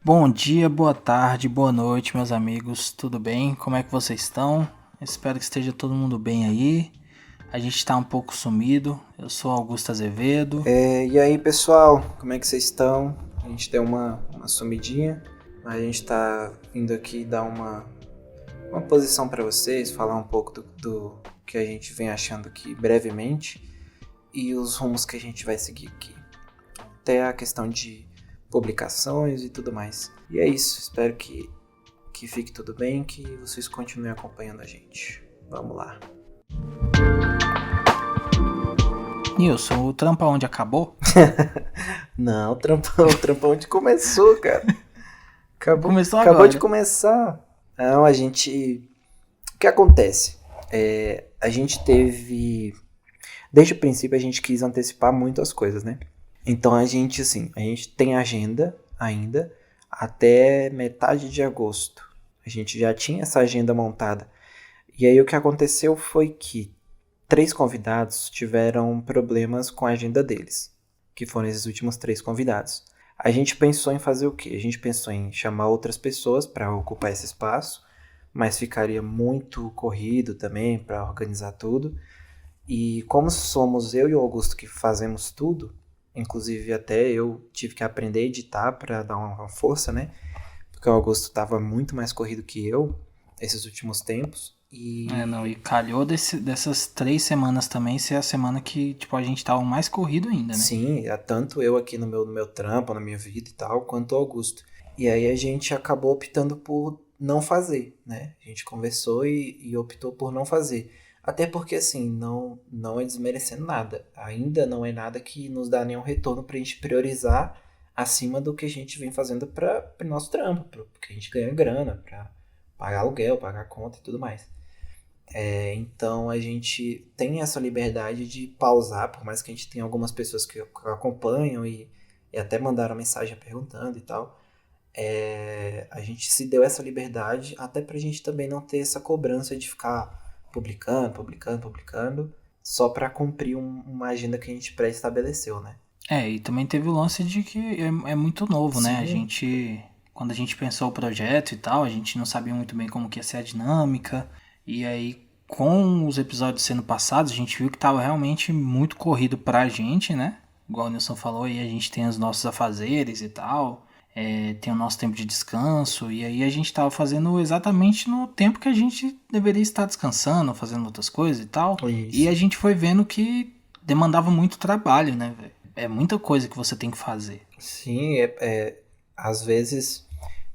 Bom dia, boa tarde, boa noite, meus amigos. Tudo bem? Como é que vocês estão? Espero que esteja todo mundo bem aí. A gente tá um pouco sumido. Eu sou Augusto Azevedo. E aí, pessoal, como é que vocês estão? A gente deu uma sumidinha, mas a gente tá vindo aqui dar uma posição para vocês, falar um pouco do que a gente vem achando aqui brevemente e os rumos que a gente vai seguir aqui. Até a questão de publicações e tudo mais. E é isso, espero que fique tudo bem, que vocês continuem acompanhando a gente. Vamos lá. Nilson, o trampo onde acabou? Não, o trampão onde começou, cara. Começou Acabou de agora. começar. Não, a gente. O que acontece? A gente teve. Desde o princípio a gente quis antecipar muito as coisas, né? Então a gente tem agenda ainda até metade de agosto. A gente já tinha essa agenda montada. E aí o que aconteceu foi que 3 convidados tiveram problemas com a agenda deles, que foram esses últimos 3 convidados. A gente pensou em fazer o quê? A gente pensou em chamar outras pessoas para ocupar esse espaço, mas ficaria muito corrido também para organizar tudo. E como somos eu e o Augusto que fazemos tudo, inclusive até eu tive que aprender a editar para dar uma força, né? Porque o Augusto estava muito mais corrido que eu esses últimos tempos. E calhou dessas 3 semanas também ser a semana que, tipo, a gente tava mais corrido ainda, né? Sim, tanto eu aqui no meu trampo, na minha vida e tal, quanto o Augusto. E aí a gente acabou optando por não fazer, né? A gente conversou e optou por não fazer. Até porque, assim, não é desmerecendo nada. Ainda não é nada que nos dá nenhum retorno pra gente priorizar acima do que a gente vem fazendo para o nosso trampo, porque a gente ganha grana pra pagar aluguel, pagar conta e tudo mais. Então a gente tem essa liberdade de pausar, por mais que a gente tenha algumas pessoas que acompanham e até mandaram mensagem perguntando e tal. A gente se deu essa liberdade até pra gente também não ter essa cobrança de ficar publicando, só pra cumprir uma agenda que a gente pré-estabeleceu, né? E também teve o lance de que é muito novo, né? Sim, Quando a gente pensou o projeto e tal, a gente não sabia muito bem como que ia ser a dinâmica. E aí, com os episódios sendo passados, a gente viu que tava realmente muito corrido pra gente, né? Igual o Nilson falou, aí a gente tem os nossos afazeres e tal. Tem o nosso tempo de descanso. E aí a gente tava fazendo exatamente no tempo que a gente deveria estar descansando, fazendo outras coisas e tal. E a isso. gente foi vendo que demandava muito trabalho, né, velho? É muita coisa que você tem que fazer. Sim, às vezes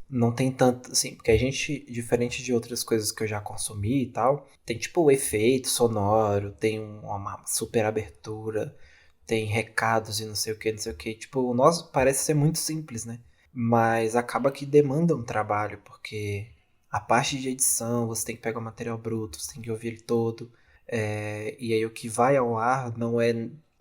não tem tanto, assim, porque a gente, diferente de outras coisas que eu já consumi e tal, tem tipo o efeito sonoro, tem uma super abertura, tem recados e não sei o que, não sei o que. Tipo, o nosso parece ser muito simples, né? Mas acaba que demanda um trabalho, porque a parte de edição, você tem que pegar o material bruto, você tem que ouvir ele todo. E aí o que vai ao ar não é,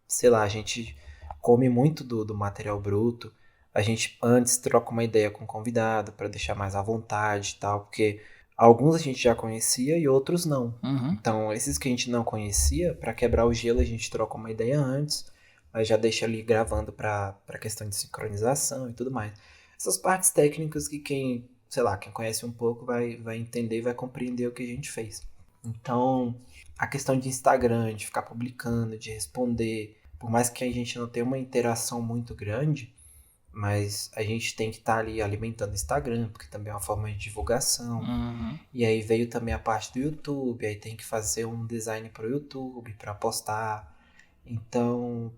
sei lá, a gente come muito do material bruto. A gente antes troca uma ideia com o convidado para deixar mais à vontade e tal, porque alguns a gente já conhecia e outros não. Uhum. Então, esses que a gente não conhecia, para quebrar o gelo, a gente troca uma ideia antes, mas já deixa ali gravando para questão de sincronização e tudo mais. Essas partes técnicas que quem, sei lá, quem conhece um pouco vai entender e vai compreender o que a gente fez. Então, a questão de Instagram, de ficar publicando, de responder, por mais que a gente não tenha uma interação muito grande, mas a gente tem que estar ali alimentando o Instagram, porque também é uma forma de divulgação. Uhum. E aí veio também a parte do YouTube, aí tem que fazer um design para o YouTube, para postar. Então,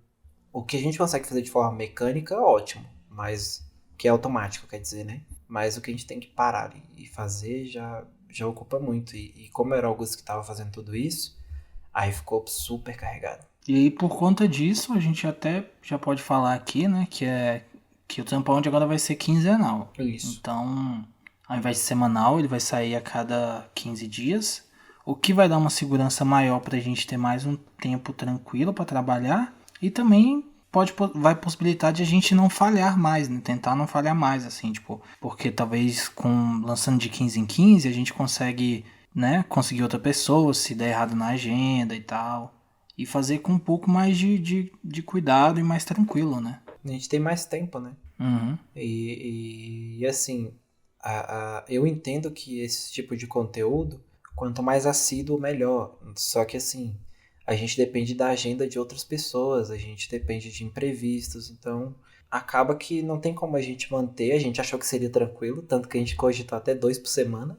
o que a gente consegue fazer de forma mecânica, ótimo, mas que é automático, quer dizer, né? Mas o que a gente tem que parar e fazer já ocupa muito. E como era o Augusto que estava fazendo tudo isso, aí ficou super carregado. E aí, por conta disso, a gente até já pode falar aqui, né, que o Tampão de agora vai ser quinzenal. Isso. Então, ao invés de semanal, ele vai sair a cada 15 dias, o que vai dar uma segurança maior pra gente ter mais um tempo tranquilo pra trabalhar e também vai possibilitar de a gente não falhar mais, né? Tentar não falhar mais, assim, tipo, porque talvez lançando de 15 em 15 a gente consegue, né, conseguir outra pessoa se der errado na agenda e tal. E fazer com um pouco mais de cuidado e mais tranquilo, né? A gente tem mais tempo, né? Uhum. E assim, eu entendo que esse tipo de conteúdo, quanto mais assíduo, melhor. Só que assim, a gente depende da agenda de outras pessoas, a gente depende de imprevistos, então acaba que não tem como a gente manter. A gente achou que seria tranquilo, tanto que a gente cogitou até 2 por semana.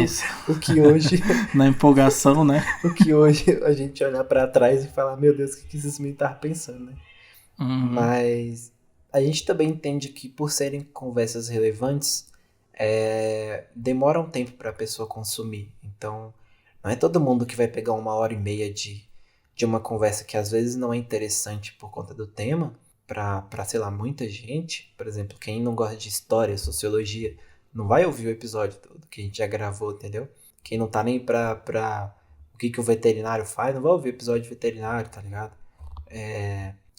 Isso. O que hoje, Na empolgação, né? o que hoje a gente olhar pra trás e falar, meu Deus, o que esses meninos estavam pensando, né? Uhum. Mas a gente também entende que por serem conversas relevantes, demora um tempo para a pessoa consumir. Então, não é todo mundo que vai pegar 1 hora e meia de uma conversa que às vezes não é interessante por conta do tema, para sei lá, muita gente. Por exemplo, quem não gosta de história, sociologia, não vai ouvir o episódio todo que a gente já gravou, entendeu? Quem não tá nem pra o que o veterinário faz, não vai ouvir o episódio veterinário, tá ligado?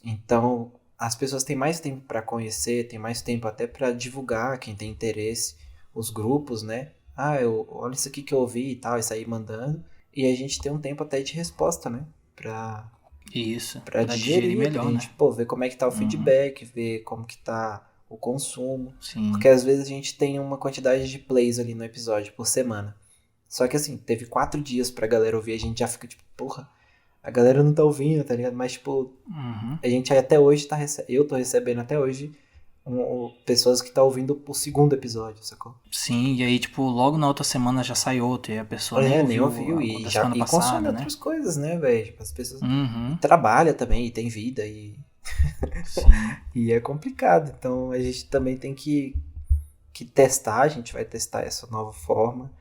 Então, as pessoas têm mais tempo para conhecer, têm mais tempo até para divulgar, quem tem interesse, os grupos, né? Olha isso aqui que eu ouvi e tal, isso aí mandando. E a gente tem um tempo até de resposta, né? Pra, Isso. pra Pra digerir digerir, pra melhor, gente, né? pô, ver como é que tá o Uhum. feedback, ver como que tá o consumo. Sim. Porque às vezes a gente tem uma quantidade de plays ali no episódio por semana. Só que assim, teve 4 dias pra galera ouvir, a gente já fica tipo, porra, a galera não tá ouvindo, tá ligado? Mas, tipo, Uhum. a gente até hoje eu tô recebendo até hoje pessoas que tá ouvindo o segundo episódio, sacou? Sim, e aí, tipo, logo na outra semana já sai outro, e a pessoa nem Nem ouviu ouviu o e da já semana consome passada, né? outras coisas, né, velho? Tipo, as pessoas e Uhum. trabalha também, e tem vida Sim. e é complicado. Então a gente também tem que testar, a gente vai testar essa nova forma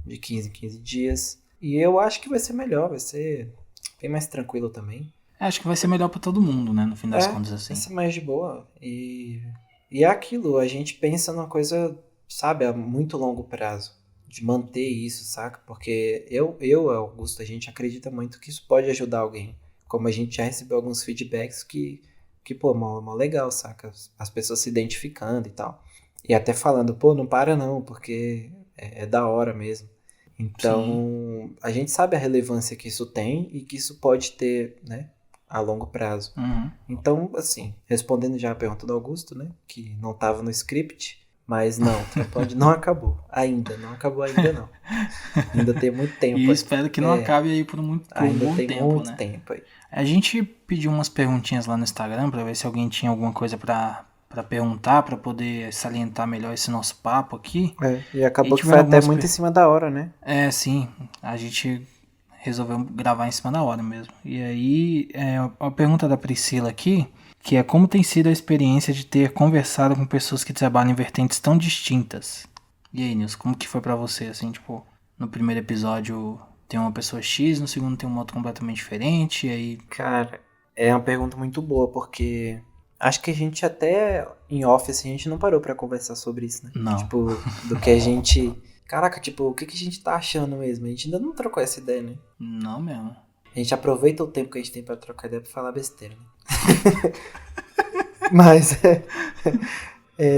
de 15 em 15 dias. E eu acho que vai ser melhor, vai ser bem mais tranquilo também. Acho que vai ser melhor pra todo mundo, né? No fim das contas, Vai assim. ser mais de boa. E é aquilo, a gente pensa numa coisa, sabe, a muito longo prazo. De manter isso, saca? Porque Augusto, a gente acredita muito que isso pode ajudar alguém. Como a gente já recebeu alguns feedbacks que pô, mó legal, saca? As pessoas se identificando e tal. E até falando, pô, não para não, porque é da hora mesmo. Sim. Então, a gente sabe a relevância que isso tem e que isso pode ter, né, a longo prazo. Uhum. Então, assim, respondendo já a pergunta do Augusto, né, que não estava no script, mas não, Trampland não acabou. Ainda, não acabou ainda não. Ainda tem muito tempo E aí. espero que não acabe aí por um Ainda bom tem tempo, muito né? tempo aí. A gente pediu umas perguntinhas lá no Instagram pra ver se alguém tinha alguma coisa pra perguntar, pra poder salientar melhor esse nosso papo aqui. E E acabou que foi tiveram até algumas. muito em cima da hora, né? Sim, a gente resolveu gravar em cima da hora mesmo. E aí, a pergunta da Priscila aqui, que é como tem sido a experiência de ter conversado com pessoas que trabalham em vertentes tão distintas? E aí, Nilson, como que foi pra você, assim, tipo, no primeiro episódio tem uma pessoa X, no segundo tem uma outra completamente diferente, e aí... Cara, é uma pergunta muito boa, porque acho que a gente até em off, assim, a gente não parou pra conversar sobre isso, né? Não, Tipo, do que a gente. Caraca, tipo, o que a gente tá achando mesmo? A gente ainda não trocou essa ideia, né? não mesmo. A gente aproveita o tempo que a gente tem pra trocar ideia pra falar besteira, né? Mas,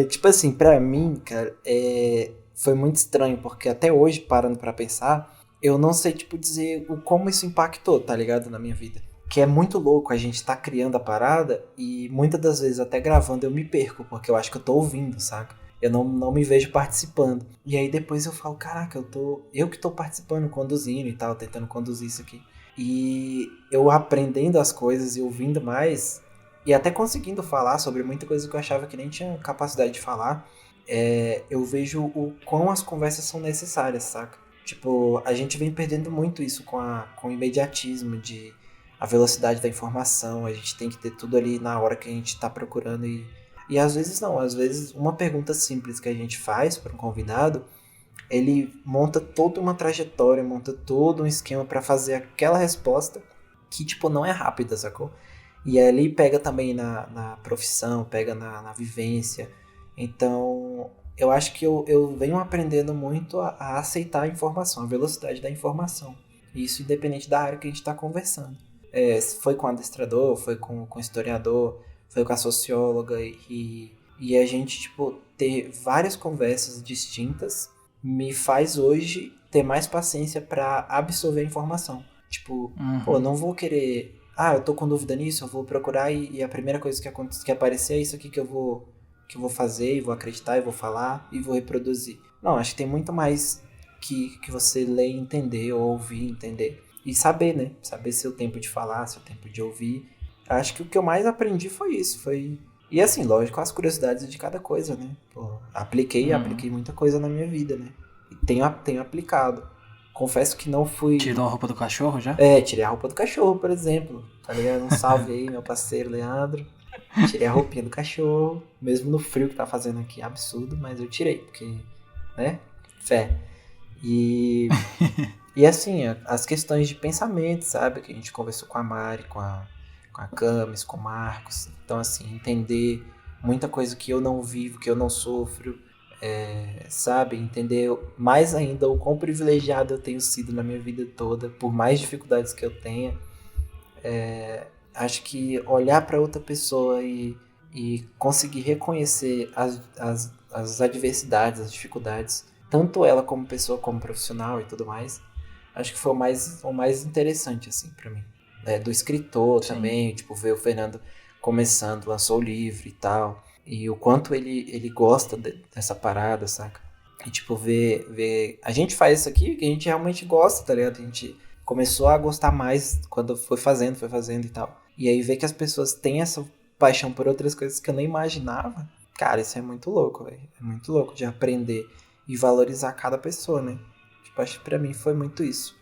tipo assim, pra mim, cara, foi muito estranho, porque até hoje, parando pra pensar, eu não sei, tipo, dizer como isso impactou, tá ligado, na minha vida. Que é muito louco a gente tá criando a parada e muitas das vezes, até gravando, eu me perco, porque eu acho que eu tô ouvindo, saca? Eu não me vejo participando. E aí depois eu falo, caraca, eu que tô participando, conduzindo e tal, tentando conduzir isso aqui. E eu aprendendo as coisas e ouvindo mais, e até conseguindo falar sobre muita coisa que eu achava que nem tinha capacidade de falar, eu vejo o quão as conversas são necessárias, saca? Tipo, a gente vem perdendo muito isso com o imediatismo de a velocidade da informação, a gente tem que ter tudo ali na hora que a gente tá procurando e às vezes não, às vezes uma pergunta simples que a gente faz para um convidado, ele monta toda uma trajetória, monta todo um esquema para fazer aquela resposta que, tipo, não é rápida, sacou? E ali pega também na profissão, pega na vivência. Então, eu acho que eu venho aprendendo muito a aceitar a informação, a velocidade da informação. Isso independente da área que a gente está conversando. Foi com o adestrador, foi com o historiador, foi com a socióloga e a gente, tipo, ter várias conversas distintas me faz hoje ter mais paciência para absorver a informação. Tipo, pô, Uhum. não vou querer eu tô com dúvida nisso, eu vou procurar e a primeira coisa que aparecer é isso aqui que eu vou fazer, e vou acreditar, e vou falar, e vou reproduzir. Não, acho que tem muito mais que você ler e entender, ou ouvir e entender. E saber, né? Saber seu tempo de falar, seu tempo de ouvir. Acho que o que eu mais aprendi foi isso, E assim, lógico, as curiosidades de cada coisa, né? Pô, apliquei muita coisa na minha vida, né? E tenho aplicado. Confesso que não fui... Tirou a roupa do cachorro já? Tirei a roupa do cachorro, por exemplo. Tá ligado? Um salve aí, meu parceiro Leandro. Tirei a roupinha do cachorro, mesmo no frio que tá fazendo aqui, absurdo, mas eu tirei, porque, né? Fé. E assim, as questões de pensamento, sabe? Que a gente conversou com a Mari, com a Camis, com o Marcos. Então, assim, entender muita coisa que eu não vivo, que eu não sofro, sabe? Entender mais ainda o quão privilegiado eu tenho sido na minha vida toda, por mais dificuldades que eu tenha. Acho que olhar para outra pessoa e conseguir reconhecer as adversidades, as dificuldades, tanto ela como pessoa, como profissional e tudo mais, acho que foi o mais interessante, assim, para mim. Do escritor Sim. também, tipo, ver o Fernando começando, lançou o livro e tal, e o quanto ele gosta dessa parada, saca? E, tipo, ver... A gente faz isso aqui que a gente realmente gosta, tá ligado? A gente começou a gostar mais quando foi fazendo e tal. E aí ver que as pessoas têm essa paixão por outras coisas que eu nem imaginava, cara, isso é muito louco, velho. É muito louco de aprender e valorizar cada pessoa, né? Tipo, acho que pra mim foi muito isso.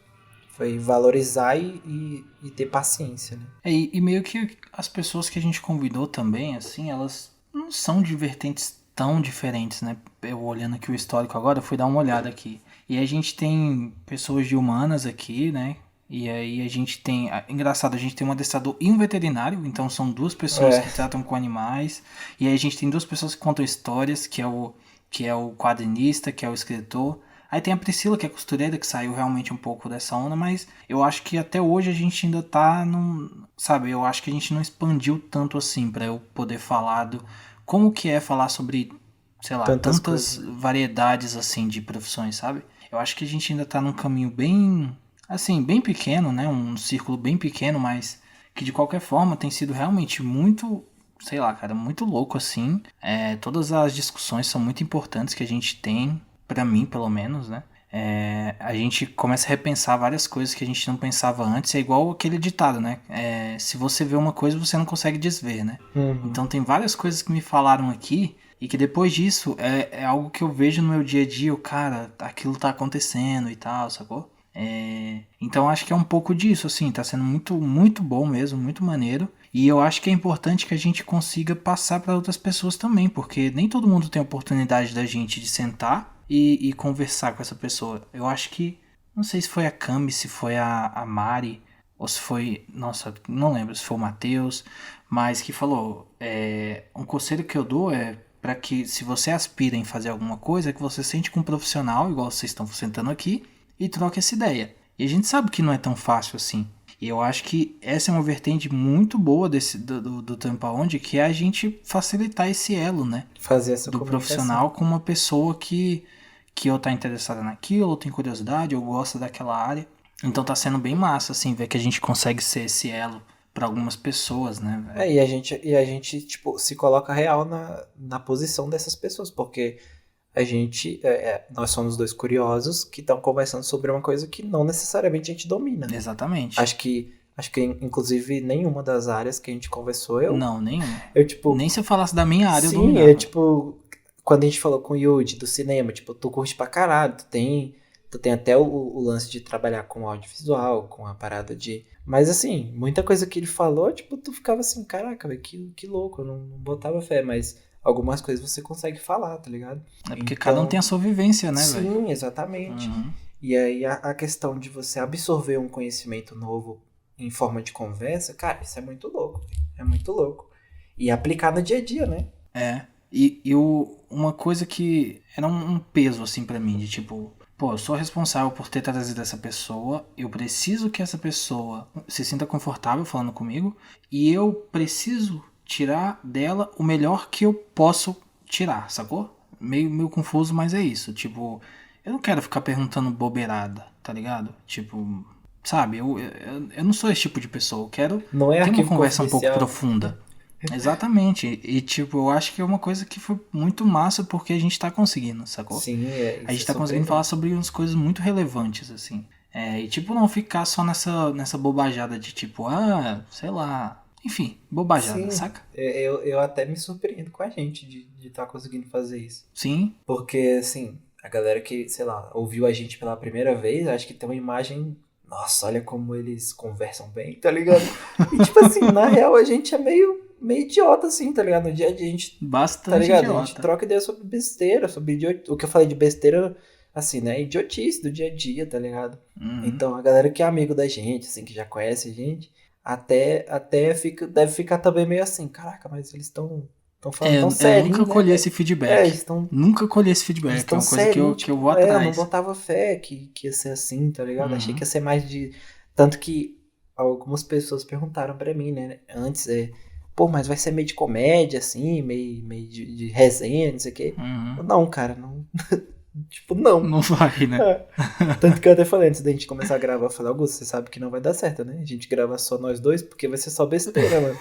Foi valorizar e ter paciência, né? E meio que as pessoas que a gente convidou também, assim, elas não são de vertentes tão diferentes, né? Eu olhando aqui o histórico agora, eu fui dar uma olhada aqui. E a gente tem pessoas de humanas aqui, né? E aí a gente tem... Engraçado, a gente tem um adestrador e um veterinário, então são duas pessoas que tratam com animais. E aí a gente tem duas pessoas que contam histórias, que é o quadrinista, que é o escritor. Aí tem a Priscila, que é costureira, que saiu realmente um pouco dessa onda, mas eu acho que até hoje a gente ainda tá num... Sabe, eu acho que a gente não expandiu tanto assim pra eu poder falar do... Como que é falar sobre, sei lá, tantas variedades assim de profissões, sabe? Eu acho que a gente ainda tá num caminho bem, assim, bem pequeno, né? Um círculo bem pequeno, mas que de qualquer forma tem sido realmente muito... Sei lá, cara, muito louco assim. Todas as discussões são muito importantes que a gente tem, pra mim, pelo menos, né? A gente começa a repensar várias coisas que a gente não pensava antes. É igual aquele ditado, né? Se você vê uma coisa, você não consegue desver, né? Uhum. Então tem várias coisas que me falaram aqui e que depois disso é algo que eu vejo no meu dia a dia. Cara, aquilo tá acontecendo e tal, sacou? Então acho que é um pouco disso, assim. Tá sendo muito, muito bom mesmo, muito maneiro. E eu acho que é importante que a gente consiga passar para outras pessoas também, porque nem todo mundo tem a oportunidade da gente de sentar e conversar com essa pessoa. Eu acho que, não sei se foi a Cami, se foi a Mari, ou se foi, nossa, não lembro se foi o Matheus, mas que falou, um conselho que eu dou é para que, se você aspira em fazer alguma coisa, que você sente com um profissional, igual vocês estão sentando aqui, e troque essa ideia. E a gente sabe que não é tão fácil assim. E eu acho que essa é uma vertente muito boa do Tampa Onde, que é a gente facilitar esse elo, né? Fazer essa Do comunicação. profissional com uma pessoa que ou tá interessada naquilo, ou tem curiosidade, ou gosta daquela área. Então tá sendo bem massa, assim, ver que a gente consegue ser esse elo para algumas pessoas, né? E a gente, tipo, se coloca real na posição dessas pessoas, porque a gente, nós somos dois curiosos que estão conversando sobre uma coisa que não necessariamente a gente domina. Né? Exatamente. Acho que, inclusive, nenhuma das áreas que a gente conversou, Não, nenhuma. Tipo... Nem se eu falasse da minha área, eu sim, dominava. tipo... Quando a gente falou com o Yudi do cinema, tipo, tu curte pra caralho, tu tem até o lance de trabalhar com audiovisual, com a parada de... Mas assim, muita coisa que ele falou, tipo, tu ficava assim, caraca, véio, que louco, eu não botava fé, mas algumas coisas você consegue falar, tá ligado? Porque cada um tem a sua vivência, né, velho? Sim, exatamente. E aí a questão de você absorver um conhecimento novo em forma de conversa, cara, isso é muito louco. É muito louco. E aplicar no dia a dia, né? E uma coisa que era um peso, assim, pra mim, de tipo... Pô, eu sou responsável por ter trazido essa pessoa, eu preciso que essa pessoa se sinta confortável falando comigo, e eu preciso tirar dela o melhor que eu posso tirar, sacou? Meio confuso, mas é isso. Tipo, eu não quero ficar perguntando bobeirada, tá ligado? Tipo, sabe? Eu não sou esse tipo de pessoa. Eu quero Não é ter uma arquivo conversa um pouco confidencial. profunda. Exatamente. E, tipo, eu acho que é uma coisa que foi muito massa porque a gente tá conseguindo, sacou? Sim, A isso gente é tá conseguindo surpreendente. falar sobre umas coisas muito relevantes, assim. E, tipo, não ficar só nessa bobajada de, tipo, sei lá. Enfim, bobajada, Sim, saca? eu até me surpreendo com a gente de estar conseguindo fazer isso. Sim. Porque, assim, a galera que, sei lá, ouviu a gente pela primeira vez, acho que tem uma imagem. Nossa, olha como eles conversam bem, tá ligado? E, tipo assim, na real, a gente é meio idiota, assim, tá ligado? No dia a dia a gente, tá Bastante ligado? A gente idiota. troca ideia sobre besteira, sobre o que eu falei de besteira, assim, né? Idiotice do dia a dia, tá ligado? Uhum. Então, a galera que é amigo da gente, assim, que já conhece a gente, até deve ficar também meio assim, caraca, mas eles estão falando tão Eu nunca serinho, né, colhi velho? esse Eles feedback. estão Nunca colhi esse eles feedback. É estão uma coisa que serinho, eu vou tipo, eu não atrás. botava fé que ia ser assim, tá ligado? Achei que Uhum. ia ser mais de. Tanto que algumas pessoas perguntaram pra mim, né? Antes, pô, mas vai ser meio de comédia, assim, meio de resenha, não sei o quê. Uhum. Eu, não, cara, não. Tipo, não. Não vai, né? É. Tanto que eu até falei antes da gente começar a gravar, eu falei, Augusto, você sabe que não vai dar certo, né? A gente grava só nós dois, porque vai ser só besteira, mano.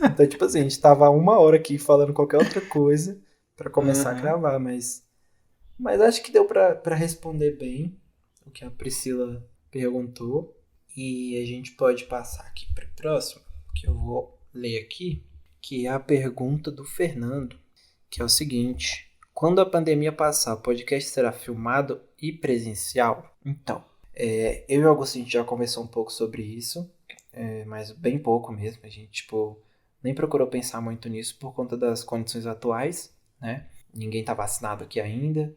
Então, tipo assim, a gente tava 1 hora aqui falando qualquer outra coisa pra começar a Uhum. gravar, mas acho que deu pra responder bem o que a Priscila perguntou. E a gente pode passar aqui para o próximo, que eu vou ler aqui, que é a pergunta do Fernando, que é o seguinte: quando a pandemia passar, o podcast será filmado e presencial? Então, eu e o Augusto a gente já conversou um pouco sobre isso, mas bem pouco mesmo. A gente, tipo, nem procurou pensar muito nisso por conta das condições atuais, né? Ninguém tá vacinado aqui ainda.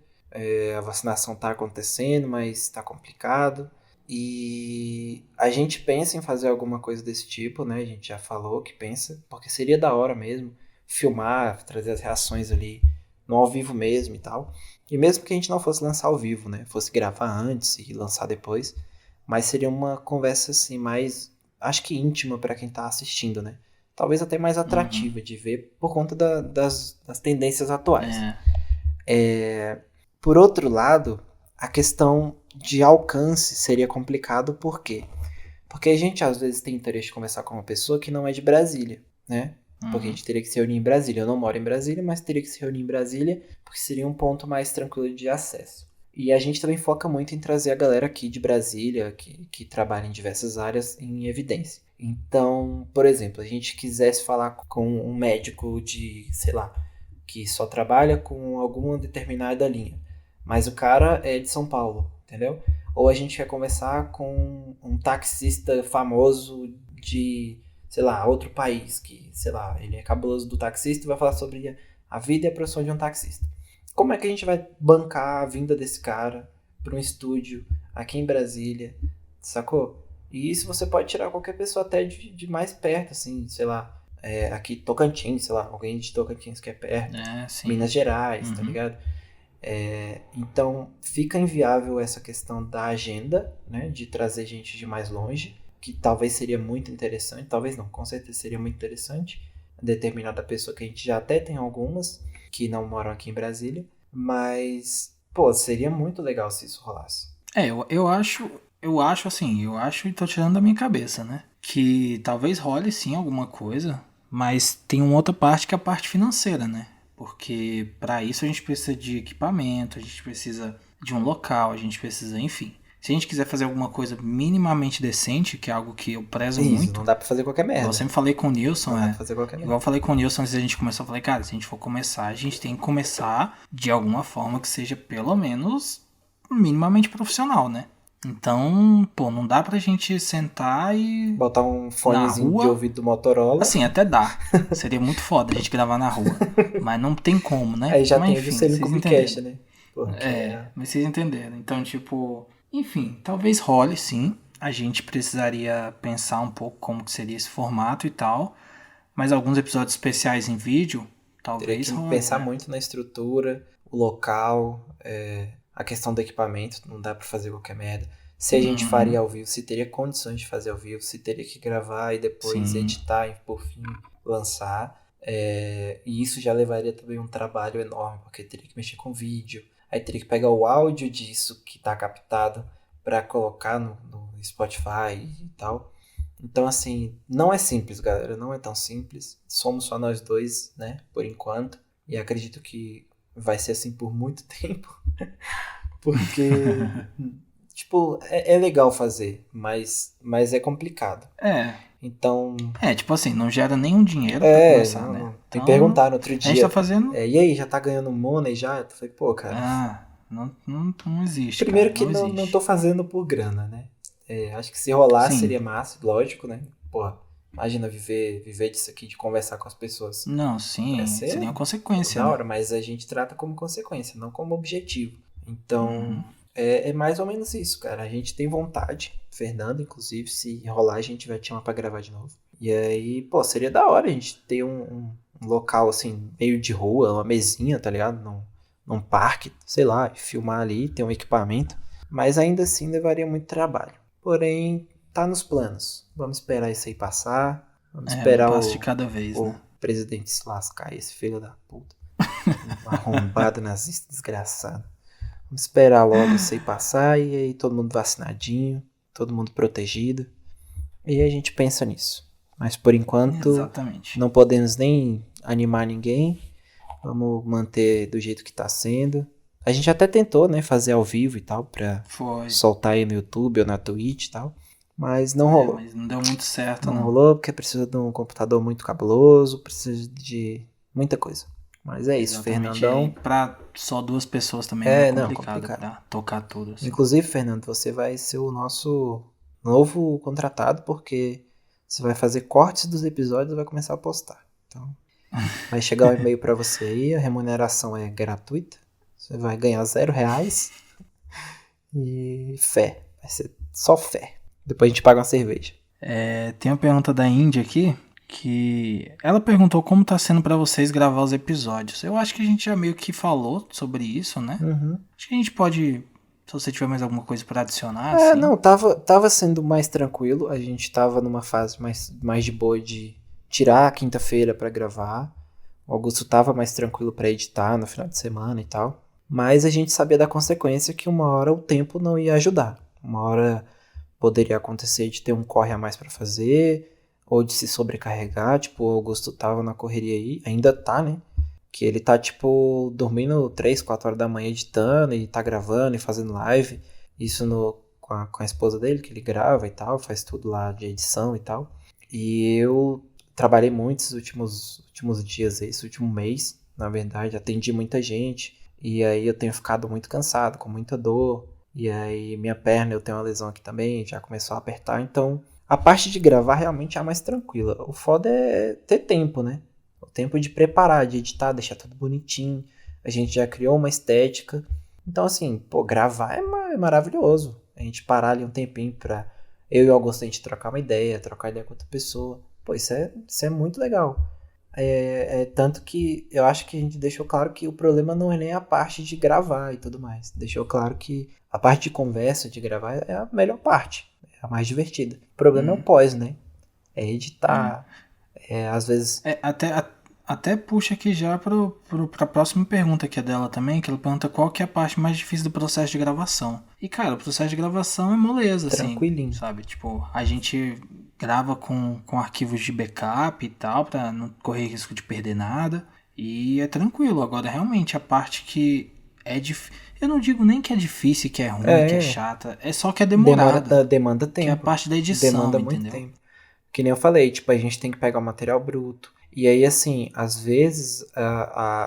A vacinação tá acontecendo, mas tá complicado. E a gente pensa em fazer alguma coisa desse tipo, né? A gente já falou que pensa, porque seria da hora mesmo filmar, trazer as reações ali no ao vivo mesmo e tal. E mesmo que a gente não fosse lançar ao vivo, né? Fosse gravar antes e lançar depois, mas seria uma conversa assim mais, acho que íntima para quem tá assistindo, né? Talvez até mais Uhum. atrativa de ver por conta das tendências atuais. É. Por outro lado, a questão de alcance seria complicado, por quê? Porque a gente às vezes tem interesse de conversar com uma pessoa que não é de Brasília, né? Porque a Uhum. gente teria que se reunir em Brasília. Eu não moro em Brasília, mas teria que se reunir em Brasília, porque seria um ponto mais tranquilo de acesso. E a gente também foca muito em trazer a galera aqui de Brasília, que trabalha em diversas áreas, em evidência. Então, por exemplo, a gente quisesse falar com um médico de, sei lá, que só trabalha com alguma determinada linha, mas o cara é de São Paulo, entendeu? Ou a gente quer conversar com um taxista famoso de, sei lá, outro país, que, sei lá, ele é cabuloso do taxista e vai falar sobre a vida e a profissão de um taxista. Como é que a gente vai bancar a vinda desse cara para um estúdio aqui em Brasília, sacou? E isso você pode tirar qualquer pessoa até de mais perto, assim, sei lá, aqui Tocantins, sei lá, alguém de Tocantins que é perto, Sim. Minas Gerais, tá Uhum. ligado? Então fica inviável essa questão da agenda, né, de trazer gente de mais longe, que talvez seria muito interessante, talvez não, com certeza seria muito interessante, determinada pessoa que a gente já até tem algumas que não moram aqui em Brasília, mas pô, seria muito legal se isso rolasse. Eu acho assim, eu acho e tô tirando da minha cabeça, né? Que talvez role sim alguma coisa, mas tem uma outra parte que é a parte financeira, né? Porque para isso a gente precisa de equipamento, a gente precisa de um local, a gente precisa, enfim. Se a gente quiser fazer alguma coisa minimamente decente, que é algo que eu prezo Isso, muito, não dá pra fazer qualquer igual eu merda. sempre falei com o Nilson, Não dá pra fazer qualquer igual merda. eu falei com o Nilson antes da gente começar, eu falei, cara, se a gente for começar, a gente tem que começar de alguma forma que seja pelo menos minimamente profissional, né? Então, pô, não dá pra gente sentar e Botar um na fonezinho de rua. ouvido do Motorola, Assim, até dá. Seria muito foda a gente gravar na rua. Mas não tem como, né? aí já Mas tem o enfim, Juscelino vocês entenderam. Kubicast, né? Porque Mas vocês entenderam. Então, tipo, enfim, talvez role sim. A gente precisaria pensar um pouco como que seria esse formato e tal. Mas alguns episódios especiais em vídeo, teria talvez que role, pensar né? muito na estrutura, o local, a questão do equipamento, não dá pra fazer qualquer merda. Se a gente faria Uhum, ao vivo, se teria condições de fazer ao vivo, se teria que gravar e depois sim. editar e por fim lançar. E isso já levaria também um trabalho enorme, porque teria que mexer com vídeo, aí teria que pegar o áudio disso que está captado para colocar Spotify e tal. Então, assim, não é simples, galera. Não é tão simples. Somos só nós dois, né? Por enquanto. E acredito que vai ser assim por muito tempo. Porque, tipo, é legal fazer, mas é complicado. É, Então, tipo assim, não gera nenhum dinheiro pra começar, não, né? não. Me Então, perguntaram outro a gente tá dia, fazendo. e aí, já tá ganhando money já? Eu falei, pô, cara, Não existe, primeiro cara, que não não tô existe. fazendo por grana, né? Acho que se rolar Sim, seria massa, lógico, né? Porra, imagina viver disso aqui, de conversar com as pessoas. não, Ia sim, seria ser uma consequência, da né? hora, mas a gente trata como consequência, não como objetivo. Então, Uhum. é mais ou menos isso, cara. A gente tem vontade, Fernando, inclusive, se rolar, a gente vai te chamar pra gravar de novo. E aí, pô, seria da hora a gente ter um local, assim, meio de rua, uma mesinha, tá ligado? Num parque, sei lá, filmar ali, ter um equipamento. Mas ainda assim levaria muito trabalho. Porém, tá nos planos. Vamos esperar isso aí passar. Vamos Um esperar passo de cada vez, o né? presidente se lascar, esse filho da puta. Um arrombado nazista desgraçado. Vamos esperar logo isso aí passar e aí todo mundo vacinadinho, todo mundo protegido. E aí a gente pensa nisso. Mas por enquanto Exatamente. não podemos nem animar ninguém. Vamos manter do jeito que tá sendo. A gente até tentou, né, fazer ao vivo e tal, pra Foi. soltar aí no YouTube ou na Twitch e tal. Mas não rolou. Mas não deu muito certo, Não não. rolou porque precisa de um computador muito cabuloso, precisa de muita coisa. Mas é isso, Exatamente. E aí, Fernandão. pra só duas pessoas também é meio Não, complicado complicado. pra tocar tudo, assim. Inclusive, Fernando, você vai ser o nosso novo contratado, porque você vai fazer cortes dos episódios e vai começar a postar. Então, vai chegar um e-mail para você aí, a remuneração é gratuita, você vai ganhar R$ 0 e fé, vai ser só fé. Depois a gente paga uma cerveja. Tem uma pergunta da Índia aqui, que ela perguntou como tá sendo pra vocês gravar os episódios. Eu acho que a gente já meio que falou sobre isso, né? Uhum. Acho que a gente pode, se você tiver mais alguma coisa pra adicionar, assim. Não, tava sendo mais tranquilo, a gente tava numa fase mais de boa de tirar a quinta-feira para gravar. O Augusto tava mais tranquilo para editar no final de semana e tal. Mas a gente sabia da consequência que uma hora o tempo não ia ajudar. Uma hora poderia acontecer de ter um corre a mais para fazer, ou de se sobrecarregar. Tipo, o Augusto tava na correria aí, ainda tá, né? Que ele tá, tipo, dormindo 3, 4 horas da manhã editando e tá gravando e fazendo live. Isso com a esposa dele, que ele grava e tal, faz tudo lá de edição e tal. E eu trabalhei muito esses últimos dias, esse último mês, na verdade, atendi muita gente. E aí eu tenho ficado muito cansado, com muita dor. E aí minha perna, eu tenho uma lesão aqui também, já começou a apertar. Então, a parte de gravar realmente é a mais tranquila. O foda é ter tempo, né? O tempo de preparar, de editar, deixar tudo bonitinho. A gente já criou uma estética. Então, assim, pô, gravar é maravilhoso. A gente parar ali um tempinho pra eu e o Augusto a gente trocar uma ideia, trocar ideia com outra pessoa. Pô, isso é muito legal. Tanto que eu acho que a gente deixou claro que o problema não é nem a parte de gravar e tudo mais. Deixou claro que a parte de conversa, de gravar, é a melhor parte. É a mais divertida. O problema é o pós, né? É editar. Às vezes. Até puxa aqui já pra próxima pergunta que é dela também, que ela pergunta qual que é a parte mais difícil do processo de gravação. E, cara, o processo de gravação é moleza, assim, Tranquilinho. sabe? Tipo, a gente grava com arquivos de backup e tal, pra não correr risco de perder nada. E é tranquilo. Agora, realmente, a parte que é difícil... Eu não digo nem que é difícil, que é ruim, que é É. chata. É só que é demorada. Demanda Que é a tempo. parte da edição, Demanda muito entendeu? tempo. Que nem eu falei, tipo, a gente tem que pegar o material bruto. E aí, assim, às vezes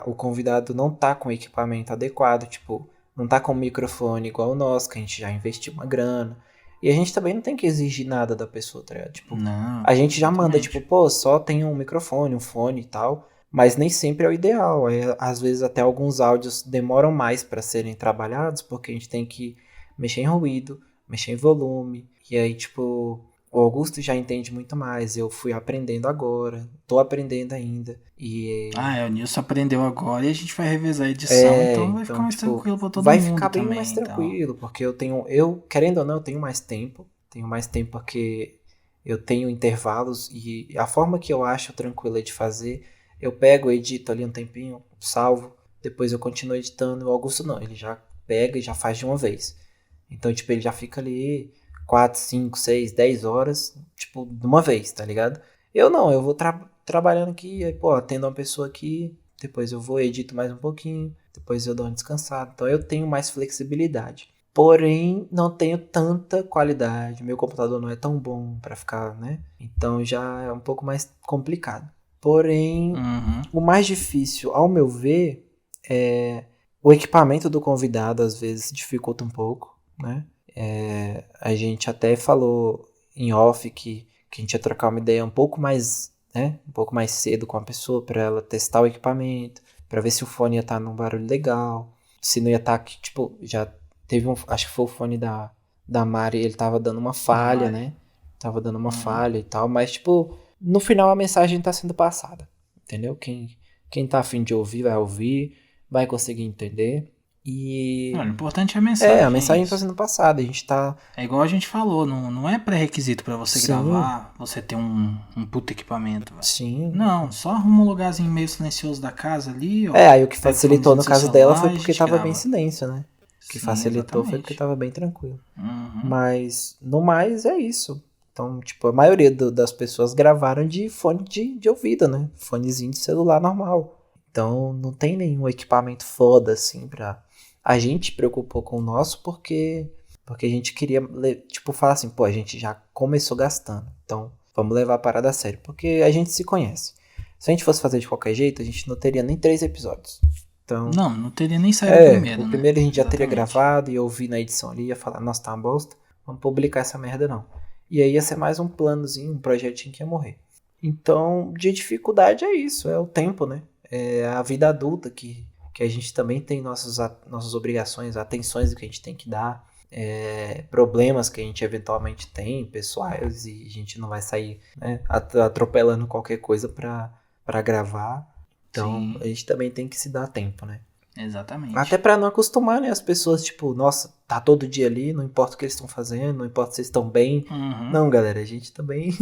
o convidado não tá com o equipamento adequado, tipo, não tá com o microfone igual o nosso, que a gente já investiu uma grana. E a gente também não tem que exigir nada da pessoa, tá ligado? Tipo, Não, a gente já manda, tipo, exatamente. pô, só tem um microfone, um fone e tal, mas nem sempre é o ideal. Às vezes até alguns áudios demoram mais para serem trabalhados, porque a gente tem que mexer em ruído, mexer em volume, e aí, tipo, o Augusto já entende muito mais, eu fui aprendendo agora, tô aprendendo ainda. O Nilson aprendeu agora e a gente vai revezar a edição, então vai ficar Então, mais tipo, tranquilo pra todo vai mundo ficar bem mais também, então. tranquilo, porque querendo ou não, eu tenho mais tempo porque eu tenho intervalos e a forma que eu acho tranquila de fazer, eu pego, edito ali um tempinho, salvo, depois eu continuo editando. O Augusto não, ele já pega e já faz de uma vez. Então, tipo, ele já fica ali 4, 5, 6, 10 horas, tipo, de uma vez, tá ligado? Eu não, eu vou trabalhando aqui, aí, pô, atendo uma pessoa aqui, depois eu vou, edito mais um pouquinho, depois eu dou uma descansada. Então eu tenho mais flexibilidade. Porém, não tenho tanta qualidade. Meu computador não é tão bom pra ficar, né? Então já é um pouco mais complicado. Porém, o mais difícil, ao meu ver, é o equipamento do convidado, às vezes, dificulta um pouco, né? A gente até falou em off que a gente ia trocar uma ideia um pouco mais, né? Um pouco mais cedo com a pessoa para ela testar o equipamento, para ver se o fone ia estar num barulho legal, se não ia estar, tipo, já teve acho que foi o fone da Mari, ele tava dando uma falha, né? Tava dando uma falha e tal, mas, tipo, no final a mensagem tá sendo passada, entendeu? Quem tá afim de ouvir, vai conseguir entender. E... Não, o importante é a mensagem. a mensagem tá sendo passada, a gente tá... É igual a gente falou, não é pré-requisito pra você Sim. gravar, você ter um puto equipamento, velho. Sim. Não, só arruma um lugarzinho meio silencioso da casa ali, ó. Aí o que facilitou no caso dela foi porque tava grava. bem em silêncio, né? O que facilitou foi porque tava bem tranquilo. Mas, no mais, é isso. Então, tipo, a maioria das pessoas gravaram de fone de ouvido, né? Fonezinho de celular normal. Então, não tem nenhum equipamento foda, assim, pra... A gente preocupou com o nosso porque a gente queria, tipo, falar assim, pô, a gente já começou gastando. Então, vamos levar a parada a sério. Porque a gente se conhece. Se a gente fosse fazer de qualquer jeito, a gente não teria nem 3 episódios. Então, não teria nem saído o primeiro, o né? primeiro a gente já teria gravado e eu ouvi na edição ali, ia falar, nossa, tá uma bosta, vamos publicar essa merda não. E aí ia ser mais um planozinho, um projetinho que ia morrer. Então, de dificuldade é isso, é o tempo, né? É a vida adulta que a gente também tem nossas obrigações, atenções que a gente tem que dar, problemas que a gente eventualmente tem, pessoais, e a gente não vai sair, né, atropelando qualquer coisa pra gravar. Então, sim, a gente também tem que se dar tempo, né? Exatamente. Até pra não acostumar, né? As pessoas, tipo, nossa, tá todo dia ali, não importa o que eles estão fazendo, não importa se eles estão bem. Não, galera, a gente também...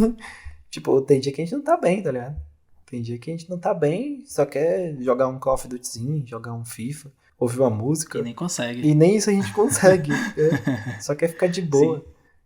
tipo, tem dia que a gente não tá bem, tá ligado? Tem dia que a gente não tá bem, só quer jogar um Call of Dutyzinho, jogar um FIFA, ouvir uma música. E nem consegue. E nem isso a gente consegue. Só quer ficar de boa. Sim.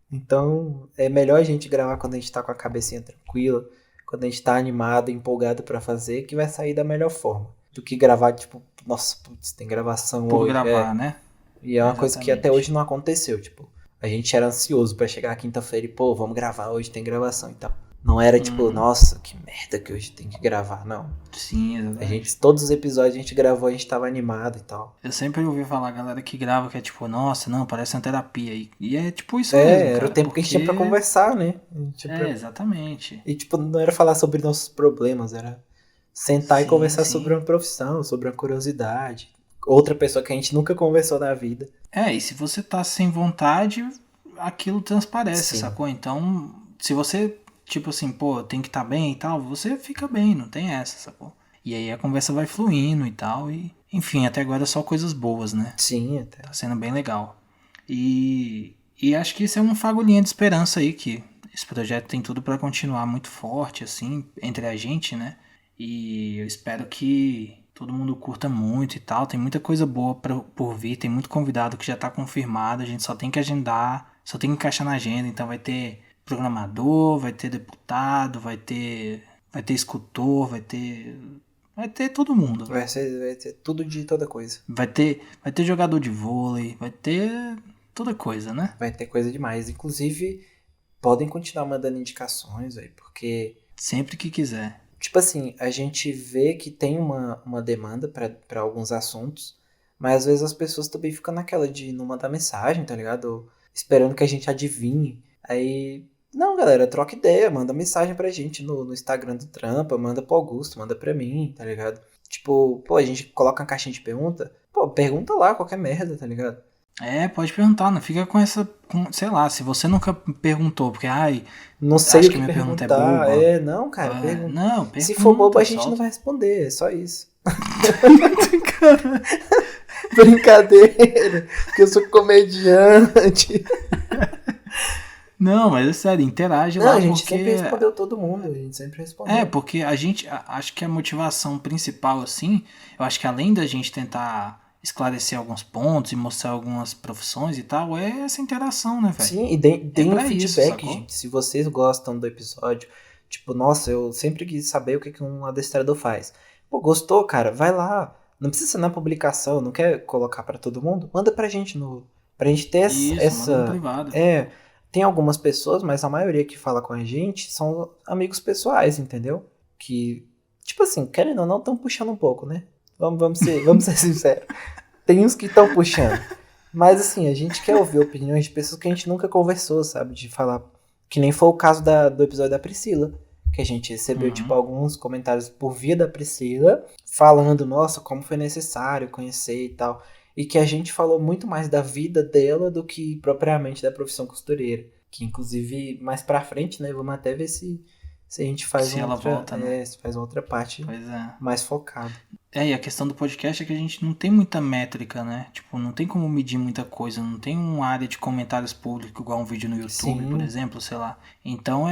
Então, é melhor a gente gravar quando a gente tá com a cabecinha tranquila, quando a gente tá animado, empolgado pra fazer, que vai sair da melhor forma. Do que gravar, tipo, nossa, putz, tem gravação por hoje. gravar, né? E é uma coisa que até hoje não aconteceu, tipo, a gente era ansioso pra chegar quinta-feira e, pô, vamos gravar, hoje tem gravação e tal. Não era tipo, nossa, que merda que hoje tem que gravar, não. Sim, exatamente. Todos os episódios a gente gravou, a gente tava animado e tal. Eu sempre ouvi falar, galera que grava, que é tipo, nossa, não, parece uma terapia. E é tipo isso mesmo, cara. Era o tempo que a gente tinha pra conversar, né? Exatamente. E tipo, não era falar sobre nossos problemas, era sentar e conversar sobre uma profissão, sobre uma curiosidade. Outra pessoa que a gente nunca conversou na vida. E se você tá sem vontade, aquilo transparece, sacou? Então, se você... tipo assim, pô, tem que estar bem e tal, você fica bem, não tem essa, sacou? E aí a conversa vai fluindo e tal, e... enfim, até agora é só coisas boas, né? Sim, até. Tá sendo bem legal. E acho que isso é uma fagulhinha de esperança aí, que esse projeto tem tudo pra continuar muito forte, assim, entre a gente, né? E eu espero que todo mundo curta muito e tal, tem muita coisa boa por vir, tem muito convidado que já tá confirmado, a gente só tem que agendar, só tem que encaixar na agenda, então vai ter... programador, vai ter deputado, vai ter escultor, vai ter todo mundo. Vai ter tudo de toda coisa. Vai ter jogador de vôlei, vai ter toda coisa, né? Vai ter coisa demais. Inclusive, podem continuar mandando indicações aí, porque... sempre que quiser. Tipo assim, a gente vê que tem uma demanda pra alguns assuntos, mas às vezes as pessoas também ficam naquela de não mandar mensagem, tá ligado? Ou esperando que a gente adivinhe. Aí... não, galera, troca ideia, manda mensagem pra gente no Instagram do Trampa, manda pro Augusto, manda pra mim, tá ligado? Tipo, pô, a gente coloca uma caixinha de pergunta, pô, pergunta lá qualquer merda, tá ligado? Pode perguntar, não fica com essa, sei lá, se você nunca perguntou, porque, não sei acho o que minha perguntar, pergunta é boba. Não, cara, pergunta. Não, pergunta. Se for bobo, a gente não vai responder, é só isso. Brincadeira, porque eu sou comediante. Não, mas é sério, interage lá. A gente sempre respondeu todo mundo, a gente sempre respondeu. Porque a gente, acho que a motivação principal, assim, eu acho que além da gente tentar esclarecer alguns pontos e mostrar algumas profissões e tal, é essa interação, né, velho? Sim, e deem um pra isso, feedback, sacou? gente. Se vocês gostam do episódio, tipo, nossa, eu sempre quis saber o que que um adestrador faz. Pô, gostou, cara? Vai lá. Não precisa ser na publicação, não quer colocar pra todo mundo? Manda pra gente pra gente ter Isso, manda no privado. tem algumas pessoas, mas a maioria que fala com a gente são amigos pessoais, entendeu? Que, tipo assim, querendo ou não, estão puxando um pouco, né? Vamos ser sinceros. Tem uns que estão puxando. Mas assim, a gente quer ouvir opiniões de pessoas que a gente nunca conversou, sabe? De falar. Que nem foi o caso do episódio da Priscila. Que a gente recebeu, tipo, Uhum. alguns comentários por via da Priscila, falando, nossa, como foi necessário conhecer e tal. E que a gente falou muito mais da vida dela do que propriamente da profissão costureira. Que inclusive, mais pra frente, né? Vamos até ver se a gente faz Se ela volta, né? se faz uma outra parte Pois é. mais focada. E a questão do podcast é que a gente não tem muita métrica, né? Tipo, não tem como medir muita coisa, não tem uma área de comentários públicos igual um vídeo no YouTube, por Sim. exemplo, sei lá. Então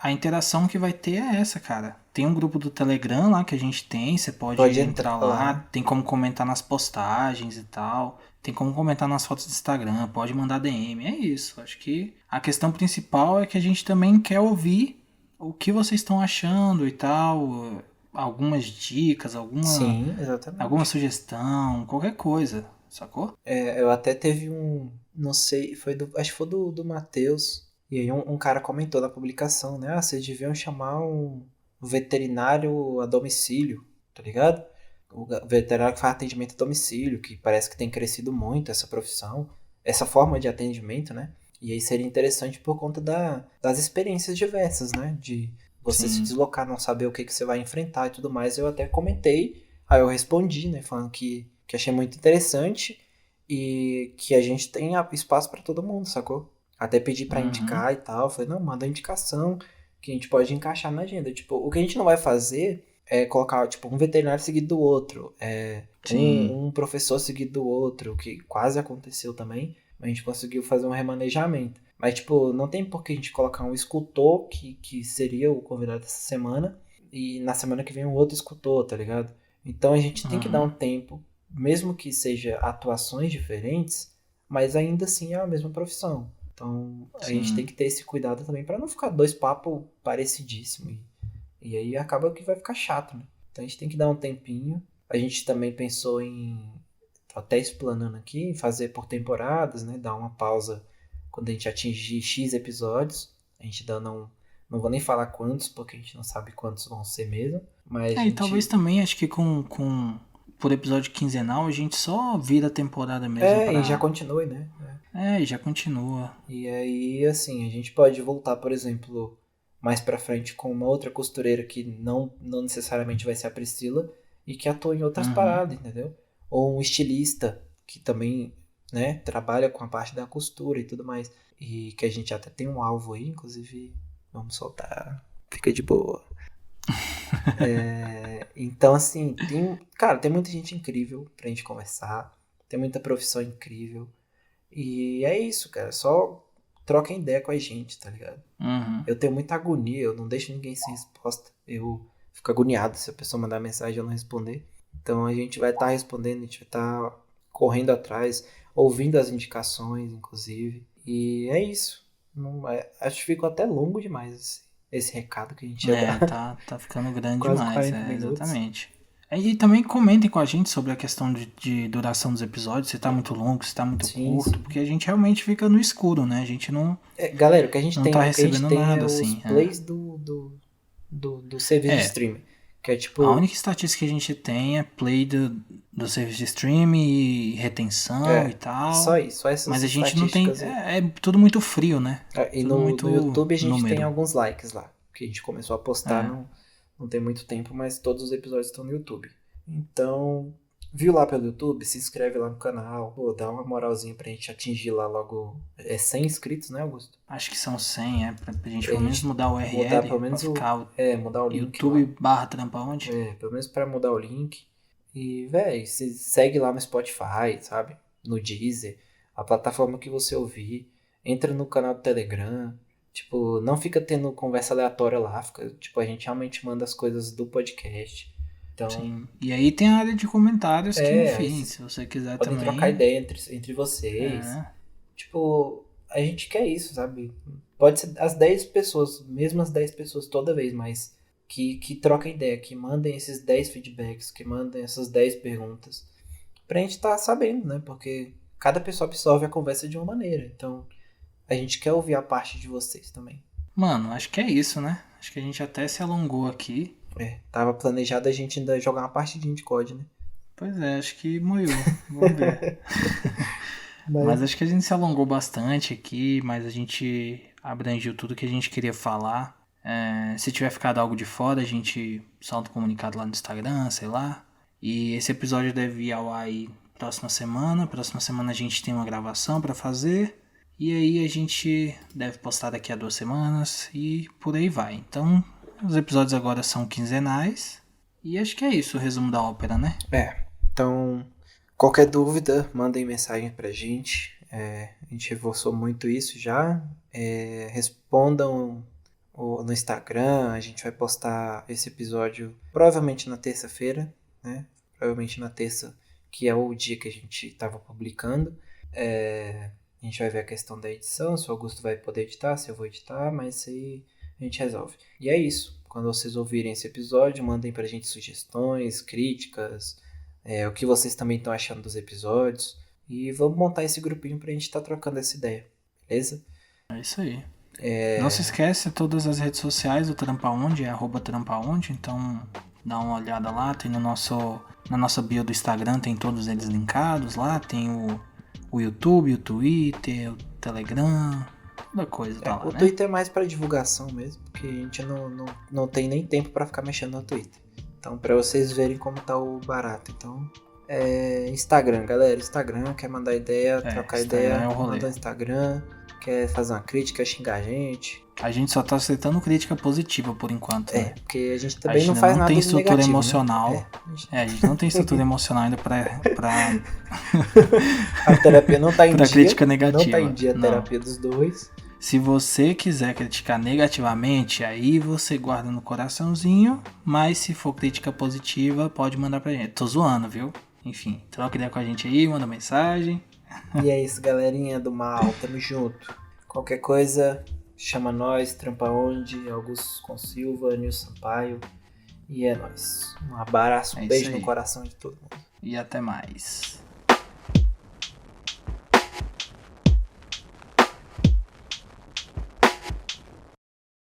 a interação que vai ter é essa, cara. Tem um grupo do Telegram lá que a gente tem, você pode Pode entrar entrar lá, lá. tem como comentar nas postagens e tal, tem como comentar nas fotos do Instagram, pode mandar DM, é isso. Acho que a questão principal é que a gente também quer ouvir o que vocês estão achando e tal, algumas dicas, Sim, alguma exatamente. sugestão, qualquer coisa, sacou? Eu até teve não sei, acho que foi do Matheus. E aí um cara comentou na publicação, né? Ah, vocês deviam chamar um veterinário a domicílio, tá ligado? O veterinário que faz atendimento a domicílio, que parece que tem crescido muito essa profissão, essa forma de atendimento, né? E aí seria interessante por conta das experiências diversas, né? De você se Sim. deslocar, não saber o que você vai enfrentar e tudo mais. Eu até comentei, aí eu respondi, né? Falando que achei muito interessante e que a gente tem espaço para todo mundo, sacou? Até pedi para Uhum. indicar e tal. Falei, não, manda a indicação que a gente pode encaixar na agenda. Tipo, o que a gente não vai fazer é colocar, tipo, um veterinário seguido do outro, Sim. um professor seguido do outro, que quase aconteceu também, mas a gente conseguiu fazer um remanejamento. Mas, tipo, não tem por que a gente colocar um escultor, que seria o convidado dessa semana, e na semana que vem um outro escultor, tá ligado? Então a gente tem que dar Uhum. um tempo, mesmo que seja atuações diferentes, mas ainda assim é a mesma profissão. Então a gente tem Sim. que ter esse cuidado também para não ficar dois papos parecidíssimos. E aí acaba que vai ficar chato, né? Então a gente tem que dar um tempinho. A gente também pensou tô até explanando aqui, em fazer por temporadas, né? Dar uma pausa quando a gente atingir X episódios. A gente dando não vou nem falar quantos, porque a gente não sabe quantos vão ser mesmo. Mas a E talvez gente. também, acho que por episódio quinzenal, a gente só vira a temporada mesmo E já pra. continue, né? E já continua. E aí, assim, a gente pode voltar, por exemplo, mais pra frente com uma outra costureira que não necessariamente vai ser a Priscila e que atua em outras Uhum. paradas, entendeu? Ou um estilista que também, né, trabalha com a parte da costura e tudo mais. E que a gente até tem um alvo aí, inclusive, vamos soltar. Fica de boa. Então, assim, cara, tem muita gente incrível pra gente conversar. Tem muita profissão incrível. E é isso, cara. Só troca ideia com a gente, tá ligado? Uhum. Eu tenho muita agonia, eu não deixo ninguém sem resposta. Eu fico agoniado se a pessoa mandar mensagem e eu não responder. Então a gente vai estar respondendo, a gente vai estar correndo atrás, ouvindo as indicações, inclusive. E é isso. Acho que ficou até longo demais esse recado que a gente ia dar. Tá ficando grande Quase demais, 40 minutos. exatamente. E também comentem com a gente sobre a questão de duração dos episódios, se tá muito longo, se tá muito Sim, curto, sim. porque a gente realmente fica no escuro, né? A gente Galera, não tá o que a gente recebendo tem é nada os assim, né? plays do serviço de É, streaming. Que é a tipo. única estatística que a gente tem é play do serviço de streaming e retenção e Só tal, isso, só essas mas a gente não tem. estatísticas aí. É tudo muito frio, né? E Tudo no muito YouTube a gente tem número. alguns likes lá. Que a gente começou a postar, É. não tem muito tempo, mas todos os episódios estão no YouTube. Então, viu lá pelo YouTube? Se inscreve lá no canal. Pô, dá uma moralzinha pra gente atingir lá logo. 100 inscritos, né, Augusto? Acho que são 100, pra gente Pra pelo menos gente mudar o mudar URL, pelo pra menos ficar mudar o link YouTube lá. barra trampa onde? Pelo menos pra mudar o link. E, véi, você segue lá no Spotify, sabe? No Deezer, a plataforma que você ouvir. Entra no canal do Telegram. Tipo, não fica tendo conversa aleatória lá. Tipo, a gente realmente manda as coisas do podcast. Então, sim. E aí tem a área de comentários que, aí enfim, vocês se você quiser podem também. trocar ideia entre vocês. É, Tipo, a gente quer isso, sabe? Pode ser as 10 pessoas, mesmo as 10 pessoas toda vez, mas que troquem ideia, que mandem esses 10 feedbacks, que mandem essas 10 perguntas. Pra gente estar sabendo, né? Porque cada pessoa absorve a conversa de uma maneira. Então, a gente quer ouvir a parte de vocês também. mano, acho que é isso, né? Acho que a gente até se alongou aqui. Tava planejado a gente ainda jogar uma partidinha de COD, né? Pois é, acho que moiou. Vamos ver. Mas Mas acho que a gente se alongou bastante aqui, mas a gente abrangiu tudo que a gente queria falar. Se tiver ficado algo de fora, a gente solta um comunicado lá no Instagram, sei lá. E esse episódio deve ir ao ar aí próxima semana. Próxima semana a gente tem uma gravação pra fazer. E aí a gente deve postar daqui a 2 semanas e por aí vai. Então, os episódios agora são quinzenais. E acho que é isso o resumo da ópera, né? Então, qualquer dúvida, mandem mensagem pra gente. A gente reforçou muito isso já. Respondam no Instagram. A gente vai postar esse episódio provavelmente na terça-feira, né? Provavelmente na terça, que é o dia que a gente estava publicando. A gente vai ver a questão da edição, se o Augusto vai poder editar, se eu vou editar, mas isso aí a gente resolve. E é isso. Quando vocês ouvirem esse episódio, mandem pra gente sugestões, críticas, o que vocês também estão achando dos episódios. E vamos montar esse grupinho pra gente estar trocando essa ideia, beleza? É isso aí. Não se esquece, todas as redes sociais, o Trampaonde é @Trampaonde, então dá uma olhada lá, tem na nossa bio do Instagram, tem todos eles linkados lá, tem o YouTube, o Twitter, o Telegram, toda coisa tá lá, O né? Twitter é mais pra divulgação mesmo, porque a gente não tem nem tempo pra ficar mexendo no Twitter. Então, pra vocês verem como tá o barato. Então, Instagram, galera. Instagram, quer mandar ideia, trocar Instagram ideia, é o rolê. manda no Instagram. Quer fazer uma crítica, xingar a gente. A gente só tá aceitando crítica positiva por enquanto, né? Porque a gente A também gente não ainda faz não nada tem de estrutura negativo, emocional. né? A gente não tem estrutura emocional ainda pra A terapia não tá em pra dia. crítica negativa. Não tá em dia a Não. terapia dos dois. Se você quiser criticar negativamente, aí você guarda no coraçãozinho, mas se for crítica positiva, pode mandar pra gente. Tô zoando, viu? Enfim, troca ideia com a gente aí, manda mensagem. E é isso, galerinha do mal. Tamo junto. Qualquer coisa, chama nós, Trampa Onde, Augusto com Silva, Nilson Sampaio. E é nóis. Um abraço, um É isso beijo aí. no coração de todo mundo. E até mais.